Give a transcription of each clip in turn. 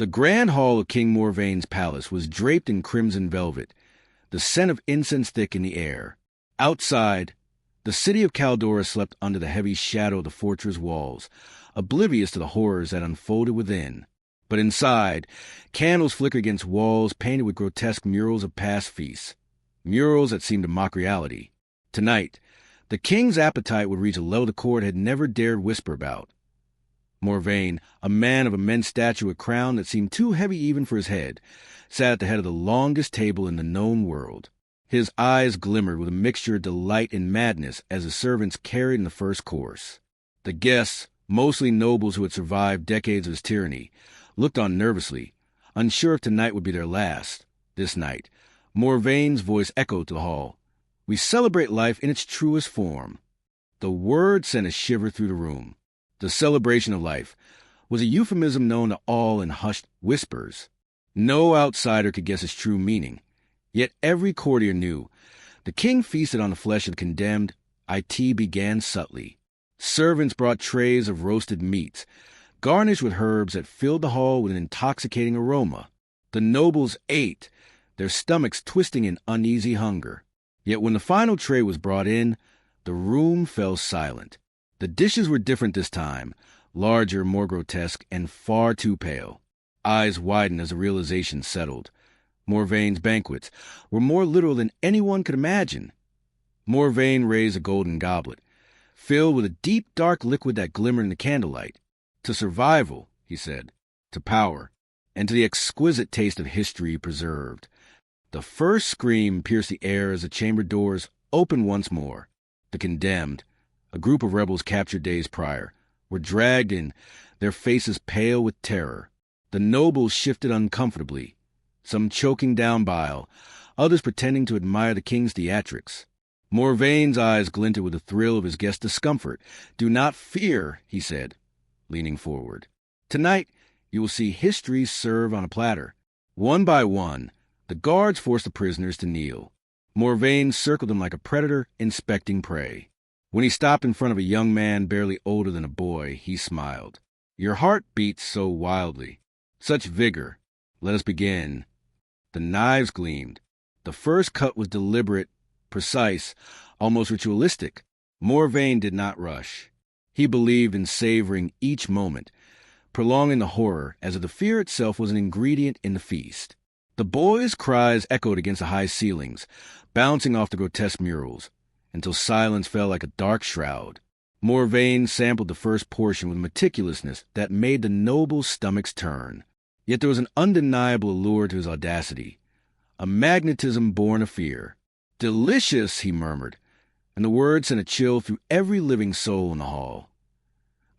The grand hall of King Morvain's palace was draped in crimson velvet, the scent of incense thick in the air. Outside, the city of Caldora slept under the heavy shadow of the fortress walls, oblivious to the horrors that unfolded within. But inside, candles flickered against walls painted with grotesque murals of past feasts, murals that seemed to mock reality. Tonight, the king's appetite would reach a level the court had never dared whisper about. Morvain, a man of immense stature with a crown that seemed too heavy even for his head, sat at the head of the longest table in the known world. His eyes glimmered with a mixture of delight and madness as the servants carried in the first course. The guests, mostly nobles who had survived decades of his tyranny, looked on nervously, unsure if tonight would be their last. This night, Morvain's voice echoed to the hall. "We celebrate life in its truest form." The word sent a shiver through the room. The celebration of life was a euphemism known to all in hushed whispers. No outsider could guess its true meaning. Yet every courtier knew. The king feasted on the flesh of the condemned. It began subtly. Servants brought trays of roasted meats, garnished with herbs that filled the hall with an intoxicating aroma. The nobles ate, their stomachs twisting in uneasy hunger. Yet when the final tray was brought in, the room fell silent. The dishes were different this time, larger, more grotesque, and far too pale. Eyes widened as the realization settled. Morvain's banquets were more literal than anyone could imagine. Morvain raised a golden goblet, filled with a deep, dark liquid that glimmered in the candlelight. "To survival," he said, "to power, and to the exquisite taste of history preserved." The first scream pierced the air as the chamber doors opened once more. The condemned, a group of rebels captured days prior, were dragged in, their faces pale with terror. The nobles shifted uncomfortably, some choking down bile, others pretending to admire the king's theatrics. Morvain's eyes glinted with the thrill of his guest's discomfort. "Do not fear," he said, leaning forward. "Tonight you will see history served on a platter." One by one, the guards forced the prisoners to kneel. Morvain circled them like a predator inspecting prey. When he stopped in front of a young man barely older than a boy, he smiled. "Your heart beats so wildly. Such vigor. Let us begin." The knives gleamed. The first cut was deliberate, precise, almost ritualistic. Morvain did not rush. He believed in savoring each moment, prolonging the horror as if the fear itself was an ingredient in the feast. The boys' cries echoed against the high ceilings, bouncing off the grotesque murals, until silence fell like a dark shroud. Morvain sampled the first portion with a meticulousness that made the nobles' stomachs turn. Yet there was an undeniable allure to his audacity, a magnetism born of fear. "Delicious," he murmured, and the word sent a chill through every living soul in the hall.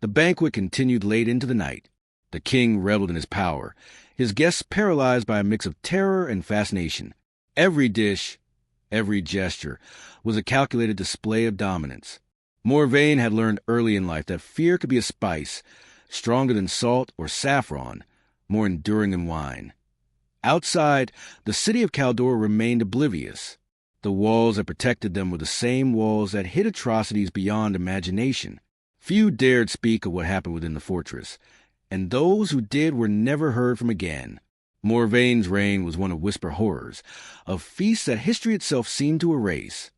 The banquet continued late into the night. The king reveled in his power, his guests paralyzed by a mix of terror and fascination. Every dish, every gesture, was a calculated display of dominance. Morvain had learned early in life that fear could be a spice, stronger than salt or saffron, more enduring than wine. Outside, the city of Caldora remained oblivious. The walls that protected them were the same walls that hid atrocities beyond imagination. Few dared speak of what happened within the fortress, and those who did were never heard from again. Morvain's reign was one of whisper horrors, of feasts that history itself seemed to erase.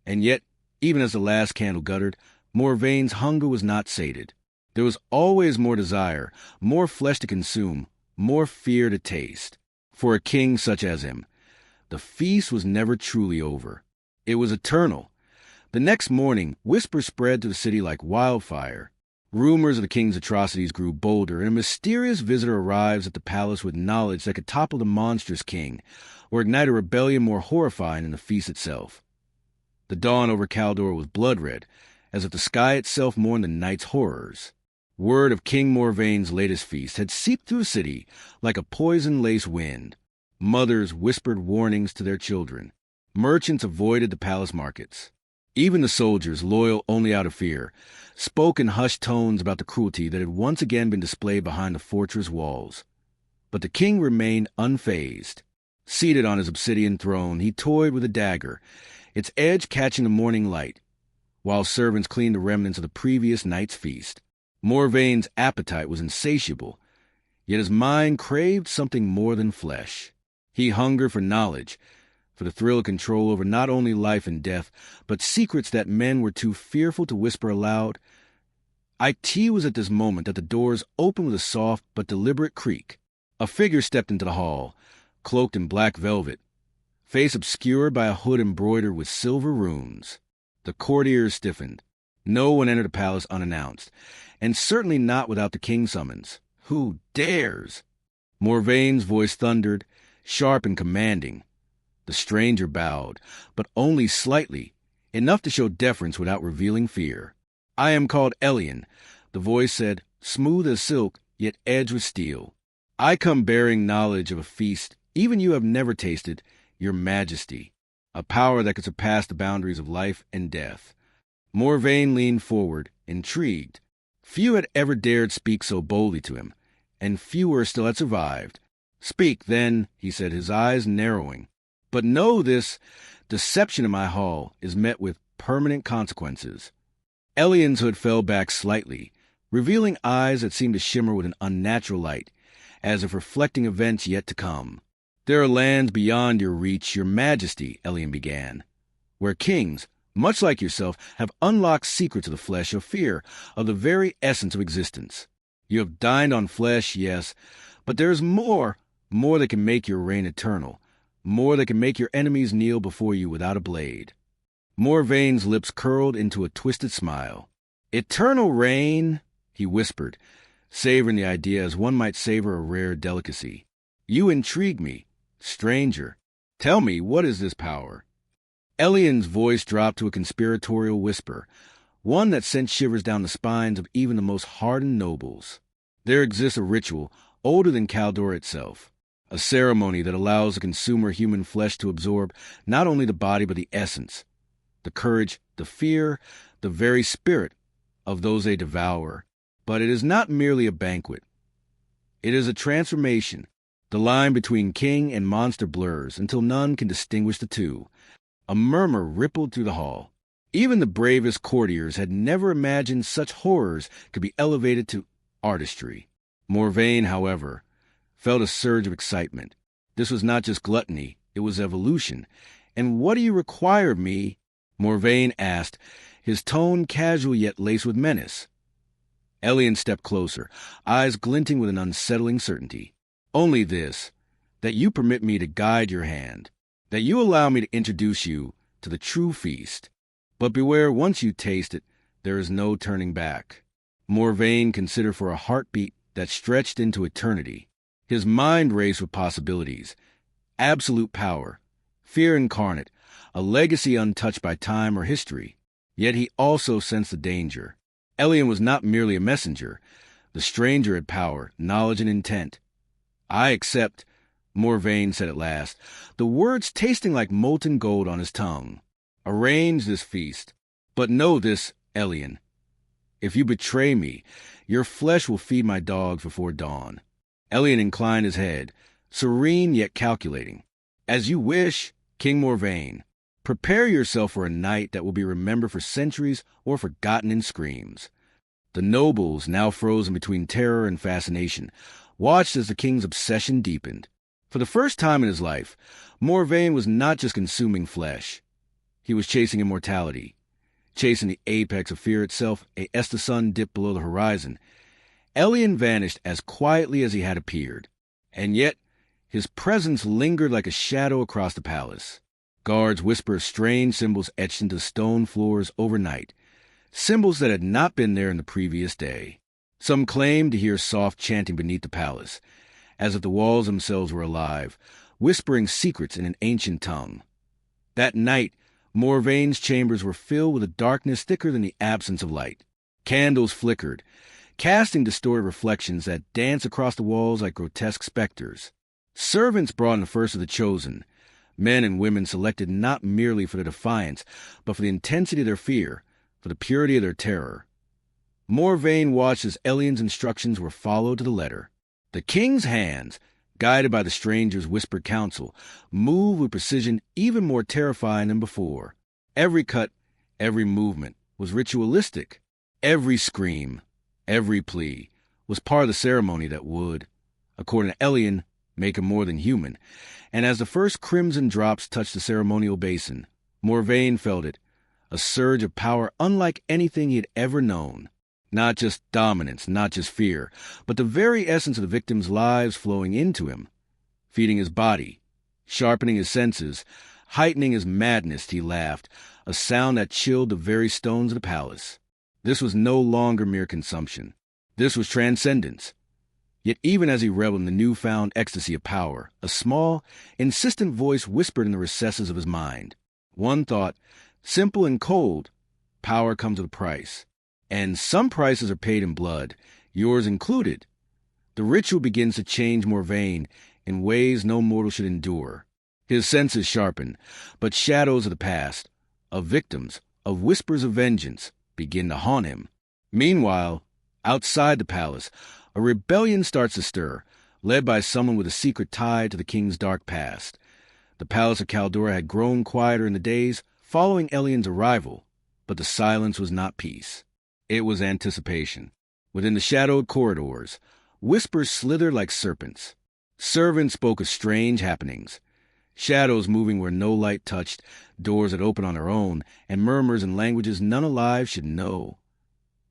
And yet, even as the last candle guttered, Morvain's hunger was not sated. There was always more desire, more flesh to consume, more fear to taste. For a king such as him, the feast was never truly over. It was eternal. The next morning, whispers spread to the city like wildfire. Rumors of the king's atrocities grew bolder, and a mysterious visitor arrives at the palace with knowledge that could topple the monstrous king, or ignite a rebellion more horrifying than the feast itself. The dawn over Caldor was blood-red, as if the sky itself mourned the night's horrors. Word of King Morvain's latest feast had seeped through the city like a poison-laced wind. Mothers whispered warnings to their children. Merchants avoided the palace markets. Even the soldiers, loyal only out of fear, spoke in hushed tones about the cruelty that had once again been displayed behind the fortress walls. But the king remained unfazed. Seated on his obsidian throne, he toyed with a dagger, its edge catching the morning light, while servants cleaned the remnants of the previous night's feast. Morvain's appetite was insatiable, Yet his mind craved something more than flesh. He hungered for knowledge, for the thrill of control over not only life and death, but secrets that men were too fearful to whisper aloud. It was at this moment that the doors opened with a soft but deliberate creak. A figure stepped into the hall, cloaked in black velvet, face obscured by a hood embroidered with silver runes. The courtiers stiffened. No one entered the palace unannounced, and certainly not without the king's summons. Who dares? Morvaine's voice thundered, sharp and commanding. The stranger bowed, but only slightly, enough to show deference without revealing fear. I am called Elian, the voice said, smooth as silk, yet edged with steel. I come bearing knowledge of a feast even you have never tasted, your majesty, a power that could surpass the boundaries of life and death. Morvaine leaned forward, intrigued. Few had ever dared speak so boldly to him, and fewer still had survived. Speak, then, he said, his eyes narrowing. But know this, deception in my hall is met with permanent consequences. Elian's hood fell back slightly, revealing eyes that seemed to shimmer with an unnatural light, as if reflecting events yet to come. There are lands beyond your reach, your majesty, Elian began, where kings, much like yourself, have unlocked secrets of the flesh, of fear, of the very essence of existence. You have dined on flesh, yes, but there is more that can make your reign eternal, more that can make your enemies kneel before you without a blade. Morvaine's lips curled into a twisted smile. Eternal reign, he whispered, savoring the idea as one might savor a rare delicacy. You intrigue me, stranger. Tell me, what is this power? Elian's voice dropped to a conspiratorial whisper, one that sent shivers down the spines of even the most hardened nobles. There exists a ritual older than Caldor itself, a ceremony that allows the consumer human flesh to absorb not only the body but the essence, the courage, the fear, the very spirit of those they devour. But it is not merely a banquet. It is a transformation. The line between king and monster blurs until none can distinguish the two. A murmur rippled through the hall. Even the bravest courtiers had never imagined such horrors could be elevated to artistry. Morvaine, however, felt a surge of excitement. This was not just gluttony, it was evolution. And what do you require of me? Morvaine asked, his tone casual yet laced with menace. Elian stepped closer, eyes glinting with an unsettling certainty. Only this, that you permit me to guide your hand, that you allow me to introduce you to the true feast. But beware, once you taste it, there is no turning back. Morvaine considered for a heartbeat that stretched into eternity. His mind raced with possibilities. Absolute power, fear incarnate, a legacy untouched by time or history. Yet he also sensed the danger. Elian was not merely a messenger. The stranger had power, knowledge, and intent. I accept, Morvaine said at last, the words tasting like molten gold on his tongue. Arrange this feast. But know this, Elian. If you betray me, your flesh will feed my dogs before dawn. Elian inclined his head, serene yet calculating. As you wish, King Morvaine. Prepare yourself for a night that will be remembered for centuries or forgotten in screams. The nobles, now frozen between terror and fascination, watched as the king's obsession deepened. For the first time in his life, Morvaine was not just consuming flesh. He was chasing immortality, chasing the apex of fear itself, as the sun dipped below the horizon. Elian vanished as quietly as he had appeared, and yet his presence lingered like a shadow across the palace. Guards whispered strange symbols etched into the stone floors overnight, symbols that had not been there in the previous day. Some claimed to hear soft chanting beneath the palace, as if the walls themselves were alive, whispering secrets in an ancient tongue. That night, Morvaine's chambers were filled with a darkness thicker than the absence of light. Candles flickered, casting distorted reflections that danced across the walls like grotesque specters. Servants brought in the first of the chosen, men and women selected not merely for their defiance, but for the intensity of their fear, for the purity of their terror. Morvaine watched as Elian's instructions were followed to the letter. The king's hands, guided by the stranger's whispered counsel, moved with precision even more terrifying than before. Every cut, every movement was ritualistic. Every scream, every plea was part of the ceremony that would, According to Elian, make him more than human. And as the first crimson drops touched the ceremonial basin, Morvain felt it, a surge of power unlike anything he had ever known. Not just dominance, not just fear, but the very essence of the victims' lives flowing into him, feeding his body, sharpening his senses, heightening his madness. He laughed, a sound that chilled the very stones of the palace. This was no longer mere consumption. This was transcendence. Yet even as he reveled in the newfound ecstasy of power, a small, insistent voice whispered in the recesses of his mind. One thought, simple and cold, power comes with a price. And some prices are paid in blood, yours included. The ritual begins to change Morvain in ways no mortal should endure. His senses sharpen, but shadows of the past, of victims, of whispers of vengeance, begin to haunt him. Meanwhile, outside the palace, a rebellion starts to stir, led by someone with a secret tie to the king's dark past. The palace of Caldora had grown quieter in the days following Elian's arrival, but the silence was not peace. It was anticipation. Within the shadowed corridors, whispers slithered like serpents. Servants spoke of strange happenings. Shadows moving where no light touched, doors that opened on their own, and murmurs in languages none alive should know.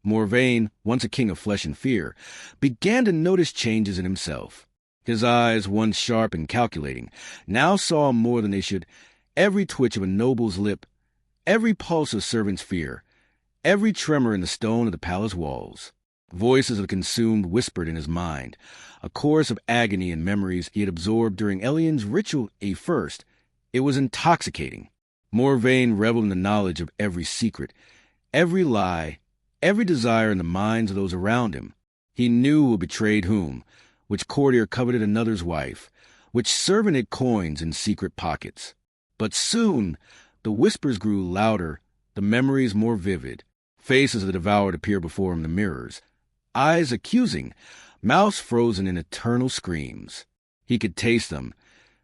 Morvain, once a king of flesh and fear, began to notice changes in himself. His eyes, once sharp and calculating, now saw more than they should. Every twitch of a noble's lip, every pulse of servant's fear, every tremor in the stone of the palace walls. Voices of the consumed whispered in his mind, a chorus of agony and memories he had absorbed during Elian's ritual. At first, it was intoxicating. Morvain reveled in the knowledge of every secret, every lie, every desire in the minds of those around him. He knew who betrayed whom, which courtier coveted another's wife, which servant hid coins in secret pockets. But soon, the whispers grew louder, the memories more vivid. Faces of the devoured appeared before him in the mirrors, eyes accusing, mouths frozen in eternal screams. He could taste them,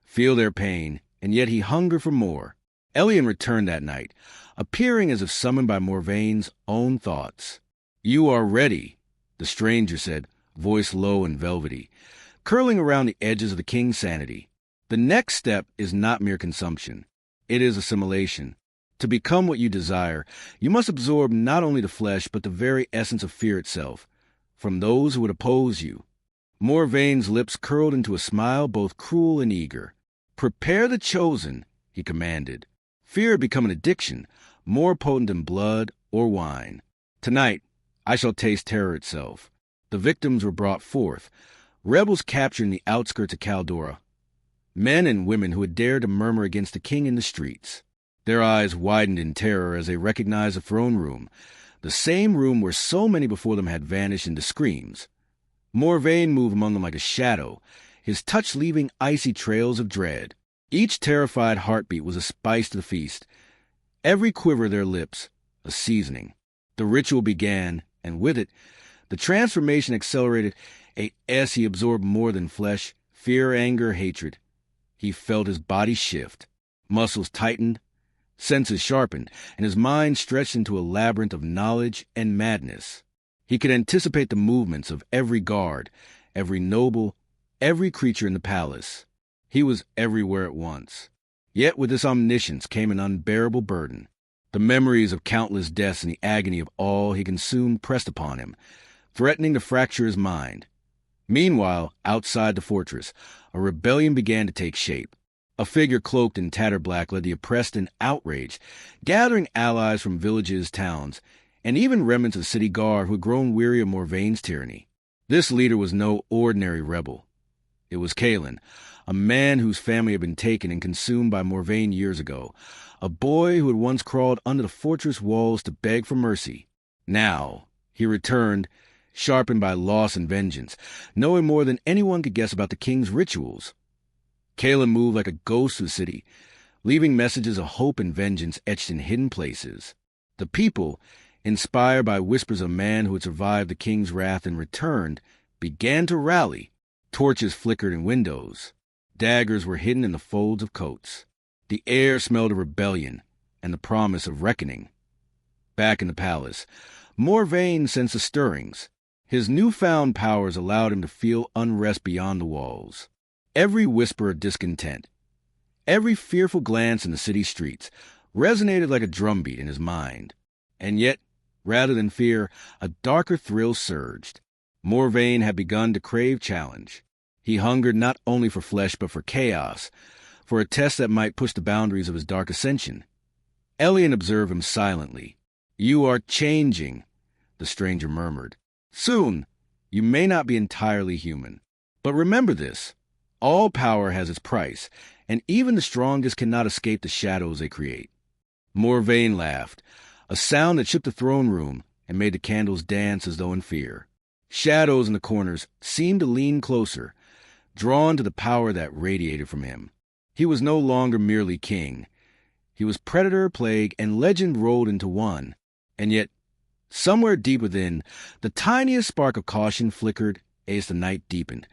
feel their pain, and yet he hungered for more. Elian returned that night, appearing as if summoned by Morvain's own thoughts. "You are ready," the stranger said, voice low and velvety, curling around the edges of the king's sanity. "The next step is not mere consumption. It is assimilation. To become what you desire, you must absorb not only the flesh, but the very essence of fear itself, from those who would oppose you." Morvain's lips curled into a smile both cruel and eager. "Prepare the chosen," he commanded. Fear had become an addiction, more potent than blood or wine. "Tonight, I shall taste terror itself." The victims were brought forth, rebels captured in the outskirts of Caldora, men and women who had dared to murmur against the king in the streets. Their eyes widened in terror as they recognized the throne room, the same room where so many before them had vanished into screams. Morvain moved among them like a shadow, his touch leaving icy trails of dread. Each terrified heartbeat was a spice to the feast, every quiver of their lips a seasoning. The ritual began, and with it, the transformation accelerated. As he absorbed more than flesh, fear, anger, hatred. He felt his body shift. Muscles tightened, senses sharpened, and his mind stretched into a labyrinth of knowledge and madness. He could anticipate the movements of every guard, every noble, every creature in the palace. He was everywhere at once. Yet with this omniscience came an unbearable burden. The memories of countless deaths and the agony of all he consumed pressed upon him, threatening to fracture his mind. Meanwhile, outside the fortress, a rebellion began to take shape. A figure cloaked in tattered black led the oppressed in outrage, gathering allies from villages, towns, and even remnants of the city guard who had grown weary of Morvain's tyranny. This leader was no ordinary rebel. It was Kalen, a man whose family had been taken and consumed by Morvain years ago, a boy who had once crawled under the fortress walls to beg for mercy. Now, he returned, sharpened by loss and vengeance, knowing more than anyone could guess about the king's rituals. Kalen moved like a ghost through the city, leaving messages of hope and vengeance etched in hidden places. The people, inspired by whispers of a man who had survived the king's wrath and returned, began to rally. Torches flickered in windows. Daggers were hidden in the folds of coats. The air smelled of rebellion and the promise of reckoning. Back in the palace, Morvain sensed the stirrings. His newfound powers allowed him to feel unrest beyond the walls. Every whisper of discontent, every fearful glance in the city streets, resonated like a drumbeat in his mind. And yet, rather than fear, a darker thrill surged. Morvain had begun to crave challenge. He hungered not only for flesh but for chaos, for a test that might push the boundaries of his dark ascension. Elian observed him silently. "You are changing," the stranger murmured. "Soon, you may not be entirely human. But remember this, all power has its price, and even the strongest cannot escape the shadows they create." Morvain laughed, a sound that shook the throne room and made the candles dance as though in fear. Shadows in the corners seemed to lean closer, drawn to the power that radiated from him. He was no longer merely king. He was predator, plague, and legend rolled into one. And yet, somewhere deep within, the tiniest spark of caution flickered as the night deepened.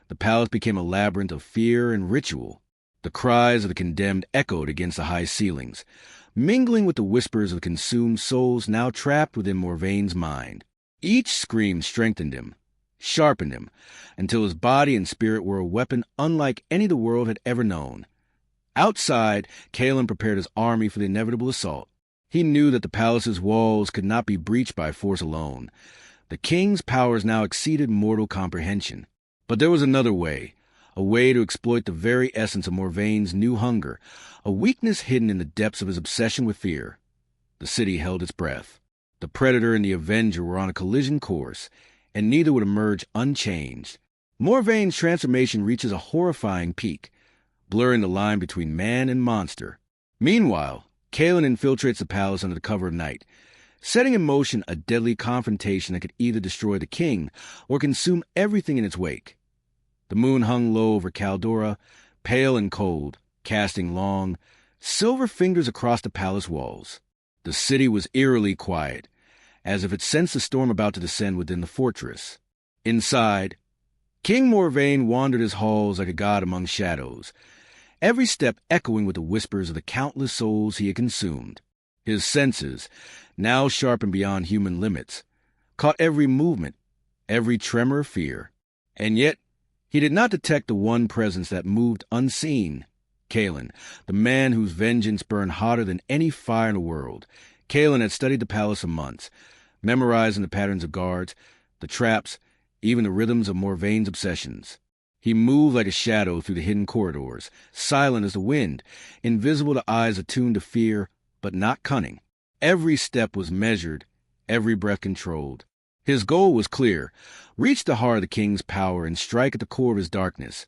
The palace became a labyrinth of fear and ritual. The cries of the condemned echoed against the high ceilings, mingling with the whispers of consumed souls now trapped within Morvain's mind. Each scream strengthened him, sharpened him, until his body and spirit were a weapon unlike any the world had ever known. Outside, Kaelin prepared his army for the inevitable assault. He knew that the palace's walls could not be breached by force alone. The king's powers now exceeded mortal comprehension. But there was another way, a way to exploit the very essence of Morvain's new hunger, a weakness hidden in the depths of his obsession with fear. The city held its breath. The Predator and the Avenger were on a collision course, and neither would emerge unchanged. Morvain's transformation reaches a horrifying peak, blurring the line between man and monster. Meanwhile, Kaelin infiltrates the palace under the cover of night, setting in motion a deadly confrontation that could either destroy the king or consume everything in its wake. The moon hung low over Caldora, pale and cold, casting long, silver fingers across the palace walls. The city was eerily quiet, as if it sensed the storm about to descend within the fortress. Inside, King Morvain wandered his halls like a god among shadows, every step echoing with the whispers of the countless souls he had consumed. His senses, now sharpened beyond human limits, caught every movement, every tremor of fear. And yet, he did not detect the one presence that moved unseen. Kaelin, the man whose vengeance burned hotter than any fire in the world. Kaelin had studied the palace for months, memorizing the patterns of guards, the traps, even the rhythms of Morvain's obsessions. He moved like a shadow through the hidden corridors, silent as the wind, invisible to eyes attuned to fear, but not cunning. Every step was measured, every breath controlled. His goal was clear: reach the heart of the king's power and strike at the core of his darkness.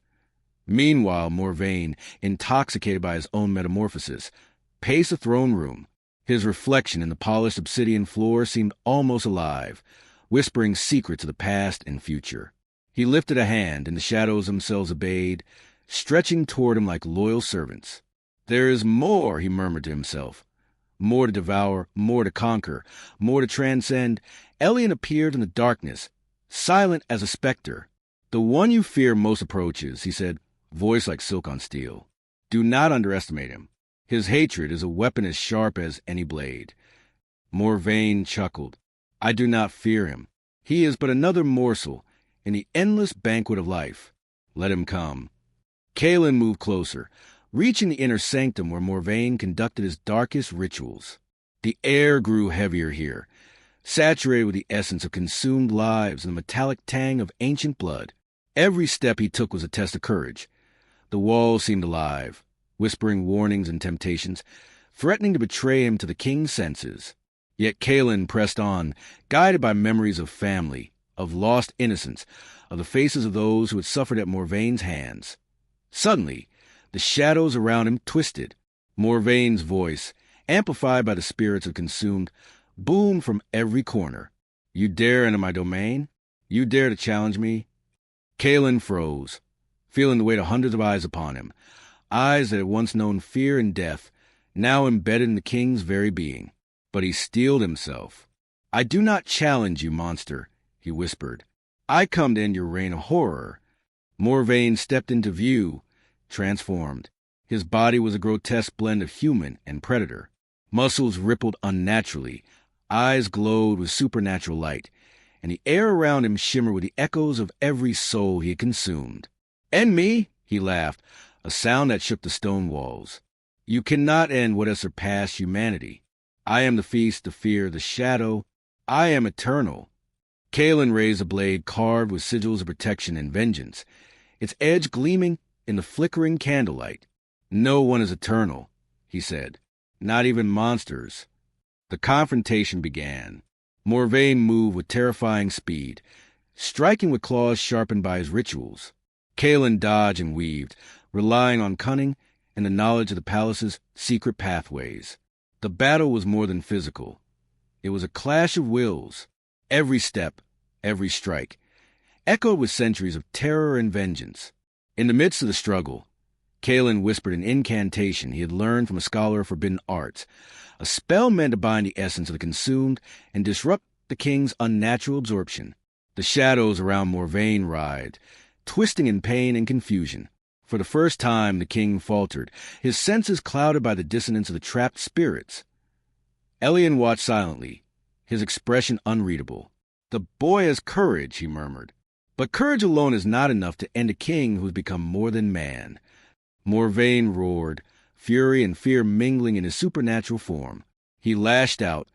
Meanwhile, Morvain, intoxicated by his own metamorphosis, paced the throne room. His reflection in the polished obsidian floor seemed almost alive, whispering secrets of the past and future. He lifted a hand, and the shadows themselves obeyed, stretching toward him like loyal servants. "There is more," he murmured to himself. "More to devour, more to conquer, more to transcend." Elian appeared in the darkness, silent as a specter. "The one you fear most approaches," he said, voice like silk on steel. "Do not underestimate him. His hatred is a weapon as sharp as any blade." Morvain chuckled. "I do not fear him. He is but another morsel in the endless banquet of life. Let him come." Kaelin moved closer, reaching the inner sanctum where Morvain conducted his darkest rituals. The air grew heavier here, saturated with the essence of consumed lives and the metallic tang of ancient blood. Every step he took was a test of courage. The walls seemed alive, whispering warnings and temptations, threatening to betray him to the king's senses. Yet Kaelin pressed on, guided by memories of family, of lost innocence, of the faces of those who had suffered at Morvain's hands. Suddenly, the shadows around him twisted. Morvain's voice, amplified by the spirits of consumed, boomed from every corner. "You dare enter my domain? You dare to challenge me?" Kaelin froze, feeling the weight of hundreds of eyes upon him, eyes that had once known fear and death, now embedded in the king's very being. But he steeled himself. "I do not challenge you, monster," he whispered. "I come to end your reign of horror." Morvain stepped into view, transformed. His body was a grotesque blend of human and predator. Muscles rippled unnaturally, eyes glowed with supernatural light, and the air around him shimmered with the echoes of every soul he had consumed. "End me," he laughed, a sound that shook the stone walls. "You cannot end what has surpassed humanity. I am the feast, the fear, the shadow. I am eternal." Kalen raised a blade carved with sigils of protection and vengeance, its edge gleaming in the flickering candlelight. "No one is eternal," he said. "Not even monsters." The confrontation began. Morvain moved with terrifying speed, striking with claws sharpened by his rituals. Kalen dodged and weaved, relying on cunning and the knowledge of the palace's secret pathways. The battle was more than physical. It was a clash of wills. Every step, every strike, echoed with centuries of terror and vengeance. In the midst of the struggle, Kalen whispered an incantation he had learned from a scholar of forbidden arts, a spell meant to bind the essence of the consumed and disrupt the king's unnatural absorption. The shadows around Morvain writhed, twisting in pain and confusion. For the first time, the king faltered, his senses clouded by the dissonance of the trapped spirits. Elian watched silently, his expression unreadable. "The boy has courage," he murmured. "But courage alone is not enough to end a king who has become more than man." Morvain roared, fury and fear mingling in his supernatural form. He lashed out,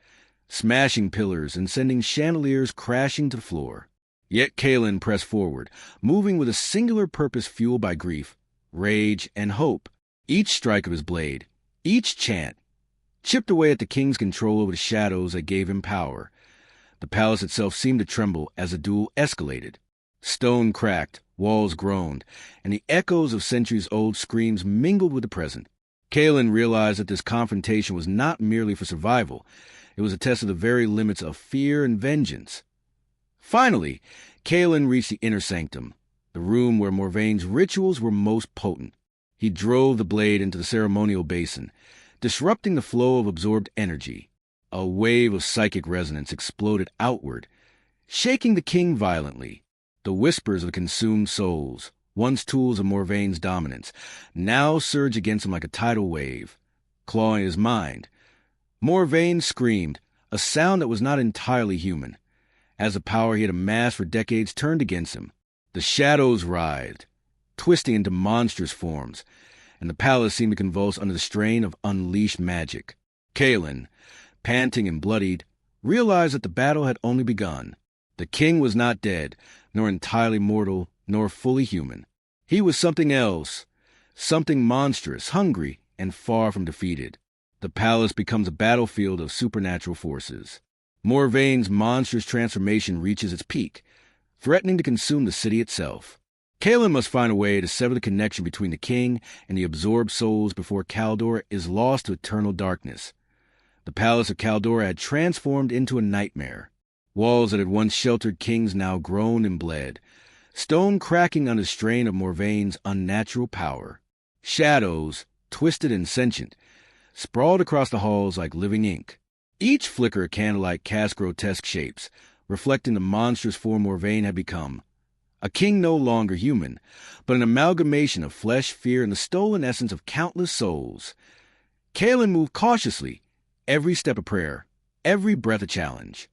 smashing pillars and sending chandeliers crashing to the floor. Yet Kalen pressed forward, moving with a singular purpose fueled by grief, rage, and hope. Each strike of his blade, each chant, chipped away at the king's control over the shadows that gave him power. The palace itself seemed to tremble as the duel escalated. Stone cracked, walls groaned, and the echoes of centuries-old screams mingled with the present. Kalen realized that this confrontation was not merely for survival. It was a test of the very limits of fear and vengeance. Finally, Kalen reached the inner sanctum, the room where Morvain's rituals were most potent. He drove the blade into the ceremonial basin, disrupting the flow of absorbed energy. A wave of psychic resonance exploded outward, shaking the king violently. The whispers of the consumed souls, once tools of Morvain's dominance, now surged against him like a tidal wave, clawing his mind. Morvain screamed, a sound that was not entirely human, as the power he had amassed for decades turned against him. The shadows writhed, twisting into monstrous forms, and the palace seemed to convulse under the strain of unleashed magic. Kalen, panting and bloodied, realized that the battle had only begun. The king was not dead, nor entirely mortal, nor fully human. He was something else, something monstrous, hungry, and far from defeated. The palace becomes a battlefield of supernatural forces. Morvain's monstrous transformation reaches its peak, threatening to consume the city itself. Kalen must find a way to sever the connection between the king and the absorbed souls before Caldor is lost to eternal darkness. The palace of Caldor had transformed into a nightmare. Walls that had once sheltered kings now groaned and bled, stone cracking under the strain of Morvain's unnatural power. Shadows, twisted and sentient, sprawled across the halls like living ink. Each flicker of candlelight cast grotesque shapes, reflecting the monstrous form Morvain had become. A king no longer human, but an amalgamation of flesh, fear, and the stolen essence of countless souls. Kalen moved cautiously, every step a prayer, every breath a challenge.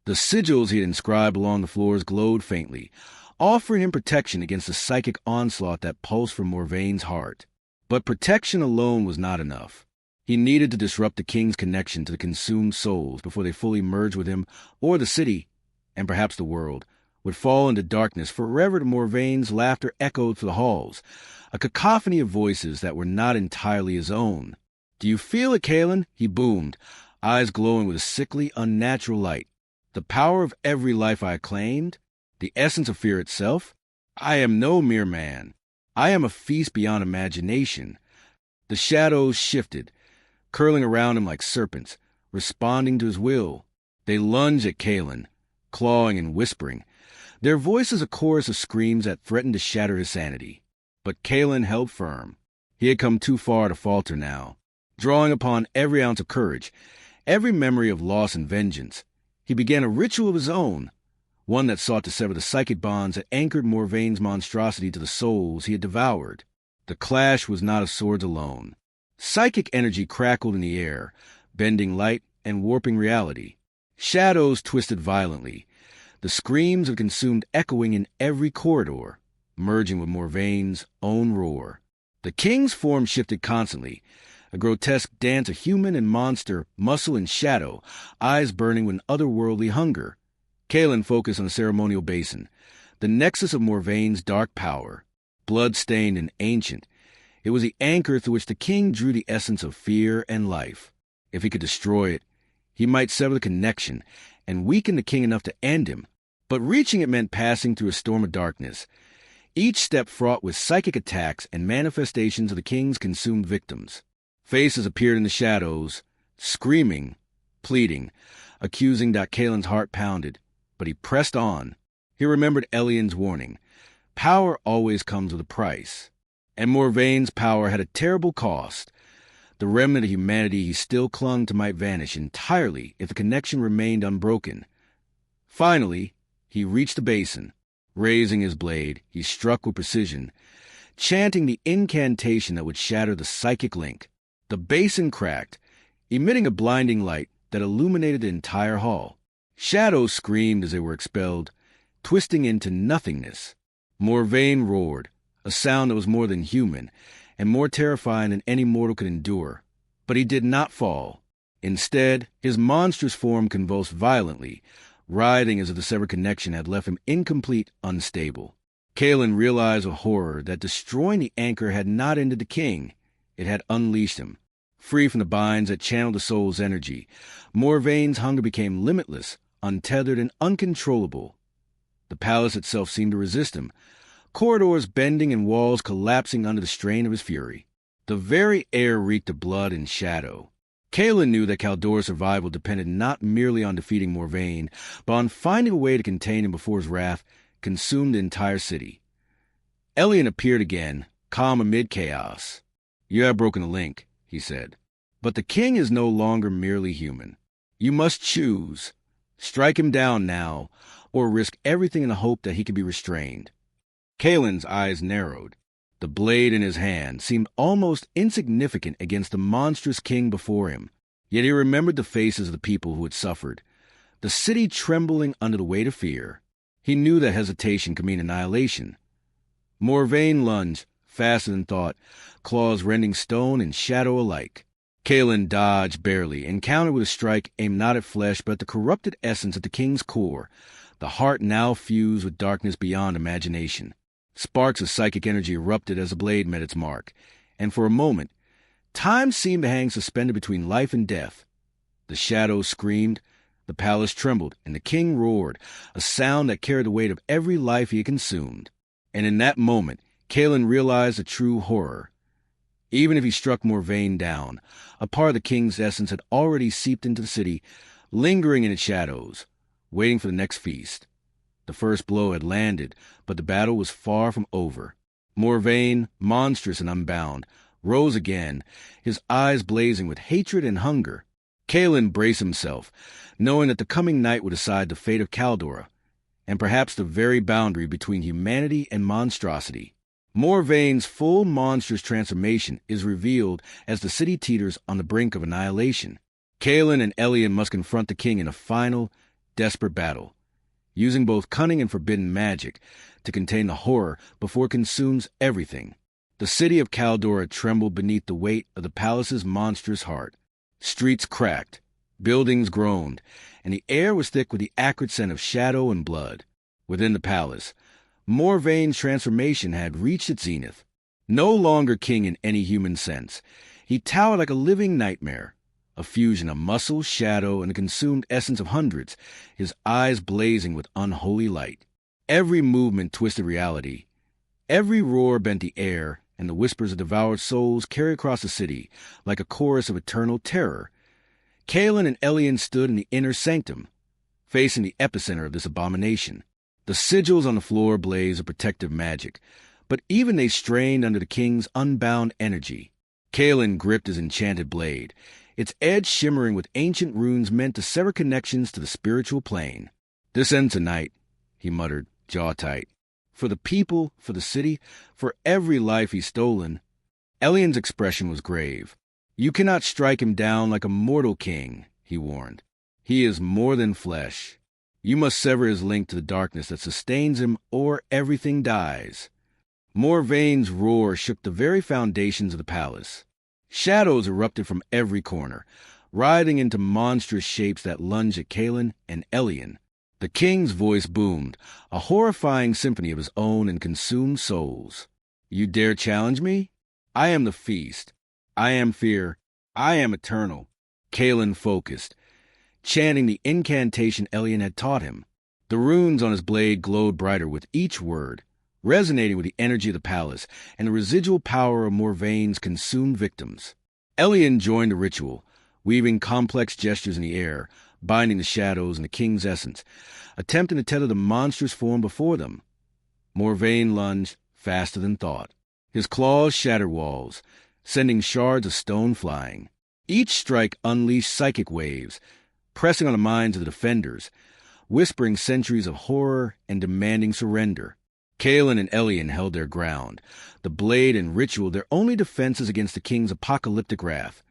The sigils he had inscribed along the floors glowed faintly, offering him protection against the psychic onslaught that pulsed from Morvain's heart. But protection alone was not enough. He needed to disrupt the king's connection to the consumed souls before they fully merged with him, or the city, and perhaps the world, would fall into darkness forever. To Morvain's laughter echoed through the halls, a cacophony of voices that were not entirely his own. "Do you feel it, Kalen?" he boomed, eyes glowing with a sickly, unnatural light. "The power of every life I claimed, the essence of fear itself? I am no mere man. I am a feast beyond imagination." The shadows shifted, curling around him like serpents, responding to his will. They lunged at Kalen, clawing and whispering, their voices a chorus of screams that threatened to shatter his sanity. But Kalen held firm. He had come too far to falter now. Drawing upon every ounce of courage, every memory of loss and vengeance, he began a ritual of his own, one that sought to sever the psychic bonds that anchored Morvain's monstrosity to the souls he had devoured. The clash was not of swords alone. Psychic energy crackled in the air, bending light and warping reality. Shadows twisted violently, the screams of consumed echoing in every corridor, merging with Morvaine's own roar. The king's form shifted constantly, a grotesque dance of human and monster, muscle and shadow, eyes burning with an otherworldly hunger. Kaelin focused on the ceremonial basin, the nexus of Morvaine's dark power. Blood-stained and ancient, it was the anchor through which the king drew the essence of fear and life. If he could destroy it, he might sever the connection and weaken the king enough to end him. But reaching it meant passing through a storm of darkness, each step fraught with psychic attacks and manifestations of the king's consumed victims. Faces appeared in the shadows, screaming, pleading, accusing. Kaelin's heart pounded, but he pressed on. He remembered Elian's warning. Power always comes with a price. And Morvaine's power had a terrible cost. The remnant of humanity he still clung to might vanish entirely if the connection remained unbroken. Finally, he reached the basin. Raising his blade, he struck with precision, chanting the incantation that would shatter the psychic link. The basin cracked, emitting a blinding light that illuminated the entire hall. Shadows screamed as they were expelled, twisting into nothingness. Morvaine roared, a sound that was more than human, and more terrifying than any mortal could endure. But he did not fall. Instead, his monstrous form convulsed violently, writhing as if the severed connection had left him incomplete, unstable. Kaelin realized with horror that destroying the anchor had not ended the king. It had unleashed him. Free from the binds that channeled the soul's energy, Morvaine's hunger became limitless, untethered, and uncontrollable. The palace itself seemed to resist him, corridors bending and walls collapsing under the strain of his fury. The very air reeked of blood and shadow. Kaelin knew that Caldora's survival depended not merely on defeating Morvaine, but on finding a way to contain him before his wrath consumed the entire city. Elian appeared again, calm amid chaos. "You have broken the link," he said. "But the king is no longer merely human. You must choose. Strike him down now, or risk everything in the hope that he can be restrained." Kaelin's eyes narrowed. The blade in his hand seemed almost insignificant against the monstrous king before him. Yet he remembered the faces of the people who had suffered, the city trembling under the weight of fear. He knew that hesitation could mean annihilation. Morvaine lunged, faster than thought, claws rending stone and shadow alike. Kaelin dodged barely and countered with a strike aimed not at flesh but at the corrupted essence of the king's core, the heart now fused with darkness beyond imagination. Sparks of psychic energy erupted as the blade met its mark, and for a moment, time seemed to hang suspended between life and death. The shadows screamed, the palace trembled, and the king roared, a sound that carried the weight of every life he had consumed. And in that moment, Kaelin realized the true horror. Even if he struck Morvaine down, a part of the king's essence had already seeped into the city, lingering in its shadows, waiting for the next feast. The first blow had landed, but the battle was far from over. Morvaine, monstrous and unbound, rose again, his eyes blazing with hatred and hunger. Kaelin braced himself, knowing that the coming night would decide the fate of Caldora, and perhaps the very boundary between humanity and monstrosity. Morvaine's full monstrous transformation is revealed as the city teeters on the brink of annihilation. Kaelin and Elian must confront the king in a final, desperate battle, using both cunning and forbidden magic to contain the horror before it consumes everything. The city of Caldora trembled beneath the weight of the palace's monstrous heart. Streets cracked, buildings groaned, and the air was thick with the acrid scent of shadow and blood. Within the palace, Morvaine's transformation had reached its zenith. No longer king in any human sense, he towered like a living nightmare, a fusion of muscle, shadow, and the consumed essence of hundreds, his eyes blazing with unholy light. Every movement twisted reality. Every roar bent the air, and the whispers of devoured souls carried across the city like a chorus of eternal terror. Kaelin and Elian stood in the inner sanctum, facing the epicenter of this abomination. The sigils on the floor blazed with protective magic, but even they strained under the king's unbound energy. Kaelin gripped his enchanted blade, its edge shimmering with ancient runes meant to sever connections to the spiritual plane. "This ends tonight," he muttered, jaw tight. "For the people, for the city, for every life he's stolen." Elian's expression was grave. "You cannot strike him down like a mortal king," he warned. "He is more than flesh. You must sever his link to the darkness that sustains him, or everything dies. Morvaine's roar shook the very foundations of the palace. Shadows erupted from every corner, writhing into monstrous shapes that lunged at Kaelin and Elian. The king's voice boomed, a horrifying symphony of his own and consumed souls. You dare challenge me? I am the feast. I am fear. I am eternal. Kaelin focused, chanting the incantation Elian had taught him. The runes on his blade glowed brighter with each word, resonating with the energy of the palace and the residual power of Morvaine's consumed victims. Elian joined the ritual, weaving complex gestures in the air, binding the shadows and the king's essence, attempting to tether the monstrous form before them. Morvaine lunged faster than thought. His claws shattered walls, sending shards of stone flying. Each strike unleashed psychic waves, pressing on the minds of the defenders, whispering centuries of horror and demanding surrender. Kaelin and Elian held their ground, the blade and ritual their only defenses against the king's apocalyptic wrath.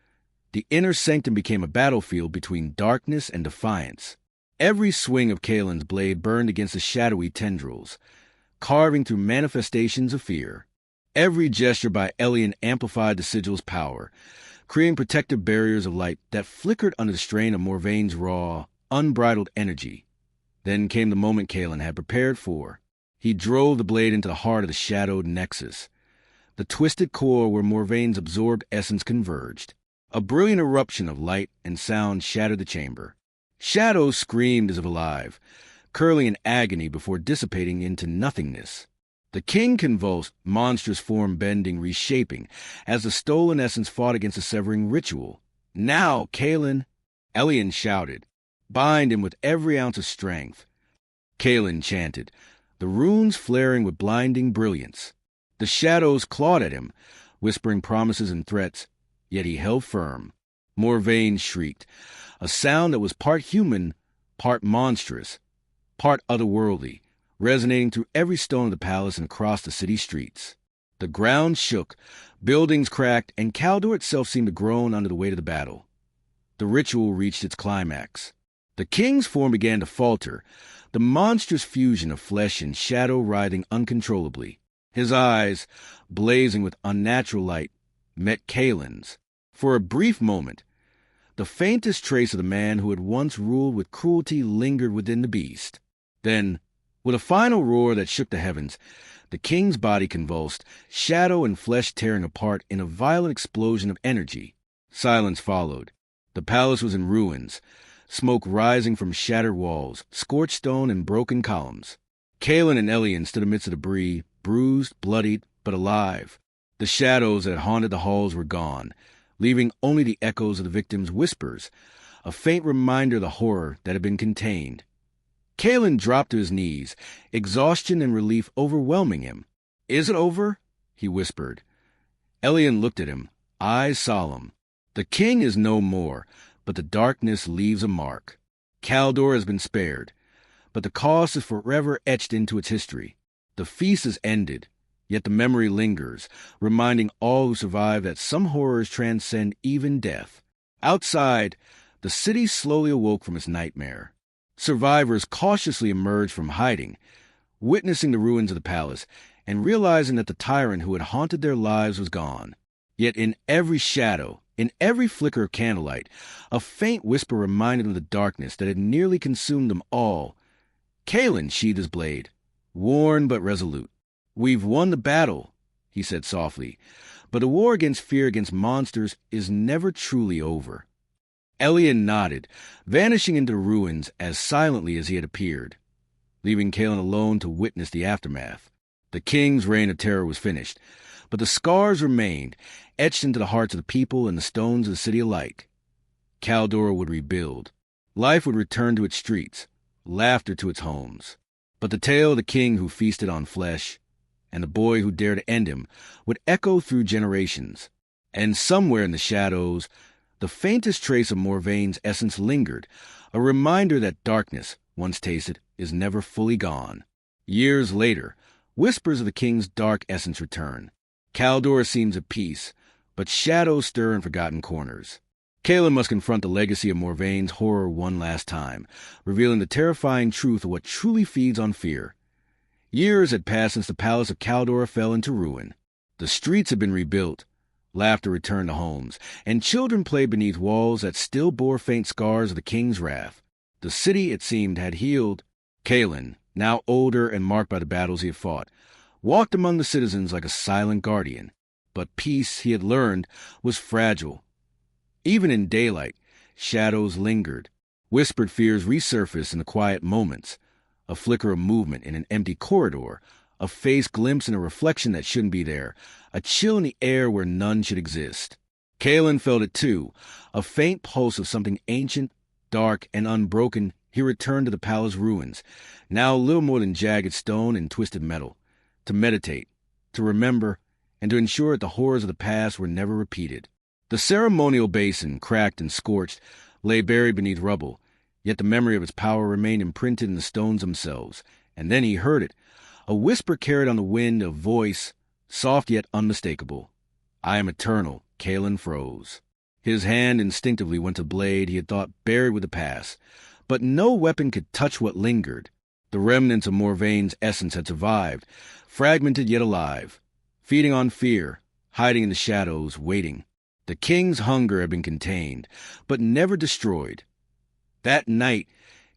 The inner sanctum became a battlefield between darkness and defiance. Every swing of Kaelin's blade burned against the shadowy tendrils, carving through manifestations of fear. Every gesture by Elian amplified the sigil's power, creating protective barriers of light that flickered under the strain of Morvaine's raw, unbridled energy. Then came the moment Kaelin had prepared for. He drove the blade into the heart of the shadowed nexus, the twisted core where Morvaine's absorbed essence converged. A brilliant eruption of light and sound shattered the chamber. Shadows screamed as if alive, curling in agony before dissipating into nothingness. The king convulsed, monstrous form bending, reshaping, as the stolen essence fought against the severing ritual. Now, Kaelin! Elian shouted. Bind him with every ounce of strength. Kaelin chanted, the runes flaring with blinding brilliance. The shadows clawed at him, whispering promises and threats, yet he held firm. Morvaine shrieked, a sound that was part human, part monstrous, part otherworldly, resonating through every stone of the palace and across the city streets. The ground shook, buildings cracked, and Caldor itself seemed to groan under the weight of the battle. The ritual reached its climax. The king's form began to falter, the monstrous fusion of flesh and shadow writhing uncontrollably. His eyes, blazing with unnatural light, met Kaelin's. For a brief moment, the faintest trace of the man who had once ruled with cruelty lingered within the beast. Then, with a final roar that shook the heavens, the king's body convulsed, shadow and flesh tearing apart in a violent explosion of energy. Silence followed. The palace was in ruins, smoke rising from shattered walls, scorched stone and broken columns. Kaelin and Elian stood amidst the debris, bruised, bloodied, but alive. The shadows that had haunted the halls were gone, leaving only the echoes of the victims' whispers, a faint reminder of the horror that had been contained. Kaelin dropped to his knees, exhaustion and relief overwhelming him. Is it over? He whispered. Elian looked at him, eyes solemn. The king is no more, but the darkness leaves a mark. Caldor has been spared, but the cost is forever etched into its history. The feast is ended, yet the memory lingers, reminding all who survive that some horrors transcend even death. Outside, the city slowly awoke from its nightmare. Survivors cautiously emerged from hiding, witnessing the ruins of the palace and realizing that the tyrant who had haunted their lives was gone. Yet in every shadow, in every flicker of candlelight, a faint whisper reminded them of the darkness that had nearly consumed them all. Kaelin sheathed his blade, worn but resolute. We've won the battle, he said softly, but the war against fear against monsters is never truly over. Elian nodded, vanishing into the ruins as silently as he had appeared, leaving Kaelin alone to witness the aftermath. The king's reign of terror was finished, but the scars remained, etched into the hearts of the people and the stones of the city alike. Caldor would rebuild. Life would return to its streets, laughter to its homes. But the tale of the king who feasted on flesh, and the boy who dared to end him, would echo through generations. And somewhere in the shadows, the faintest trace of Morvaine's essence lingered, a reminder that darkness, once tasted, is never fully gone. Years later, whispers of the king's dark essence return. Caldor seems at peace, but shadows stir in forgotten corners. Kalen must confront the legacy of Morvaine's horror one last time, revealing the terrifying truth of what truly feeds on fear. Years had passed since the palace of Caldor fell into ruin. The streets had been rebuilt, laughter returned to homes, and children played beneath walls that still bore faint scars of the king's wrath. The city, it seemed, had healed. Kalen, now older and marked by the battles he had fought, walked among the citizens like a silent guardian. But peace, he had learned, was fragile. Even in daylight, shadows lingered. Whispered fears resurfaced in the quiet moments. A flicker of movement in an empty corridor, a face glimpsed in a reflection that shouldn't be there, a chill in the air where none should exist. Kalen felt it too, a faint pulse of something ancient, dark, and unbroken. He returned to the palace ruins, now little more than jagged stone and twisted metal, to meditate, to remember, and to ensure that the horrors of the past were never repeated. The ceremonial basin, cracked and scorched, lay buried beneath rubble, yet the memory of its power remained imprinted in the stones themselves. And then he heard it, a whisper carried on the wind, a voice, soft yet unmistakable. "I am eternal." Kalen froze. His hand instinctively went to the blade he had thought buried with the past, but no weapon could touch what lingered. The remnants of Morvaine's essence had survived, fragmented yet alive, feeding on fear, hiding in the shadows, waiting. The king's hunger had been contained, but never destroyed. That night,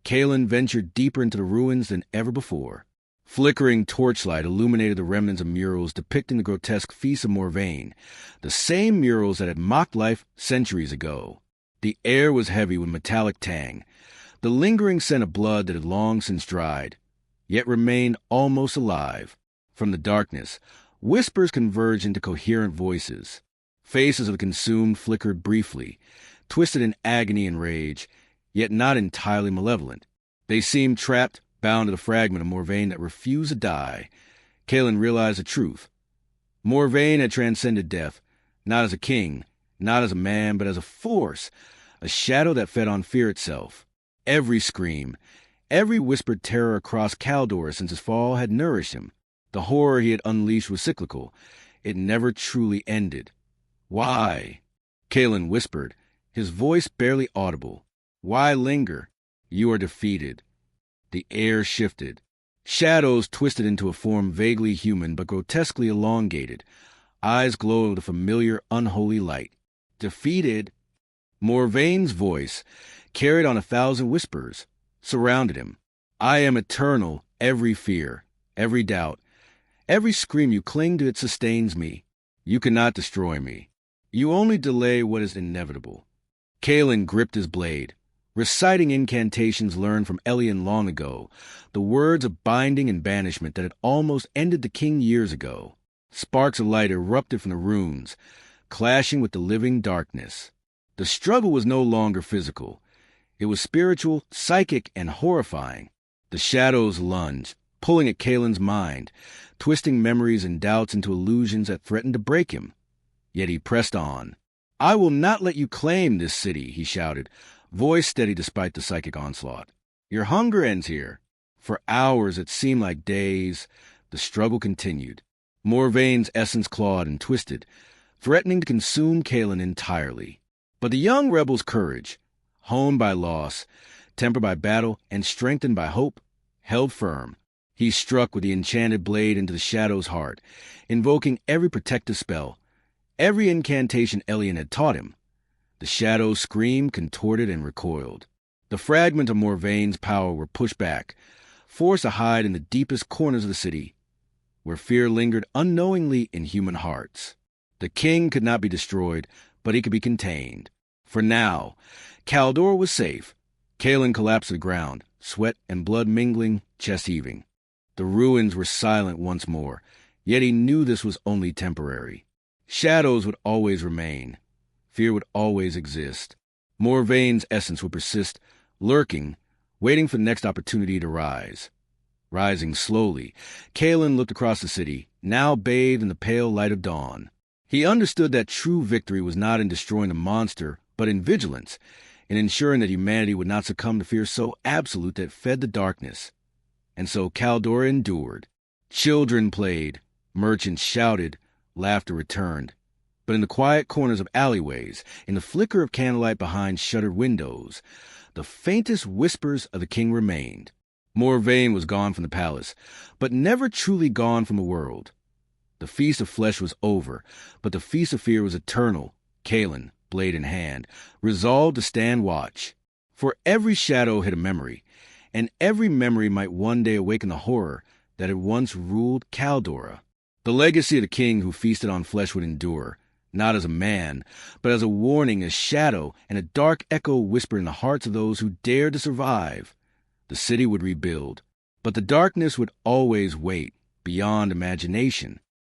Kalen ventured deeper into the ruins than ever before. Flickering torchlight illuminated the remnants of murals depicting the grotesque feast of Morvaine, the same murals that had mocked life centuries ago. The air was heavy with metallic tang, the lingering scent of blood that had long since dried, yet remained almost alive. From the darkness, whispers converged into coherent voices. Faces of the consumed flickered briefly, twisted in agony and rage, yet not entirely malevolent. They seemed trapped, bound to the fragment of Morvaine that refused to die. Kalen realized the truth. Morvaine had transcended death, not as a king, not as a man, but as a force, a shadow that fed on fear itself. Every scream, every whispered terror across Caldor since his fall had nourished him. The horror he had unleashed was cyclical. It never truly ended. "Why?" Kalen whispered, his voice barely audible. "Why linger? You are defeated." The air shifted. Shadows twisted into a form vaguely human but grotesquely elongated. Eyes glowed with a familiar, unholy light. Defeated? Morvaine's voice, carried on 1,000 whispers, surrounded him. "I am eternal. Every fear, every doubt, every scream you cling to, it sustains me. You cannot destroy me. You only delay what is inevitable." Kalen gripped his blade, reciting incantations learned from Elian long ago, the words of binding and banishment that had almost ended the king years ago. Sparks of light erupted from the runes, clashing with the living darkness. The struggle was no longer physical. It was spiritual, psychic, and horrifying. The shadows lunged, pulling at Kalen's mind, twisting memories and doubts into illusions that threatened to break him. Yet he pressed on. "I will not let you claim this city," he shouted, voice steady despite the psychic onslaught. "Your hunger ends here." For hours, it seemed like days, the struggle continued. Morvaine's essence clawed and twisted, threatening to consume Kalen entirely. But the young rebel's courage, honed by loss, tempered by battle, and strengthened by hope, held firm. He struck with the enchanted blade into the shadow's heart, invoking every protective spell, every incantation Elian had taught him. The shadows screamed, contorted, and recoiled. The fragments of Morvaine's power were pushed back, forced to hide in the deepest corners of the city, where fear lingered unknowingly in human hearts. The king could not be destroyed, but he could be contained. For now, Caldor was safe. Kalen collapsed to the ground, sweat and blood mingling, chest heaving. The ruins were silent once more, yet he knew this was only temporary. Shadows would always remain. Fear would always exist. Morvaine's essence would persist, lurking, waiting for the next opportunity to rise. Rising slowly, Kalen looked across the city, now bathed in the pale light of dawn. He understood that true victory was not in destroying the monster, but in vigilance, in ensuring that humanity would not succumb to fear so absolute that it fed the darkness. And so Caldor endured. Children played, merchants shouted, laughter returned. But in the quiet corners of alleyways, in the flicker of candlelight behind shuttered windows, the faintest whispers of the king remained. Morvain was gone from the palace, but never truly gone from the world. The feast of flesh was over, but the feast of fear was eternal. Kalen, blade in hand, resolved to stand watch. For every shadow hid a memory, and every memory might one day awaken the horror that had once ruled Caldora. The legacy of the king who feasted on flesh would endure, not as a man, but as a warning, a shadow, and a dark echo whisper in the hearts of those who dared to survive. The city would rebuild, but the darkness would always wait, beyond imagination.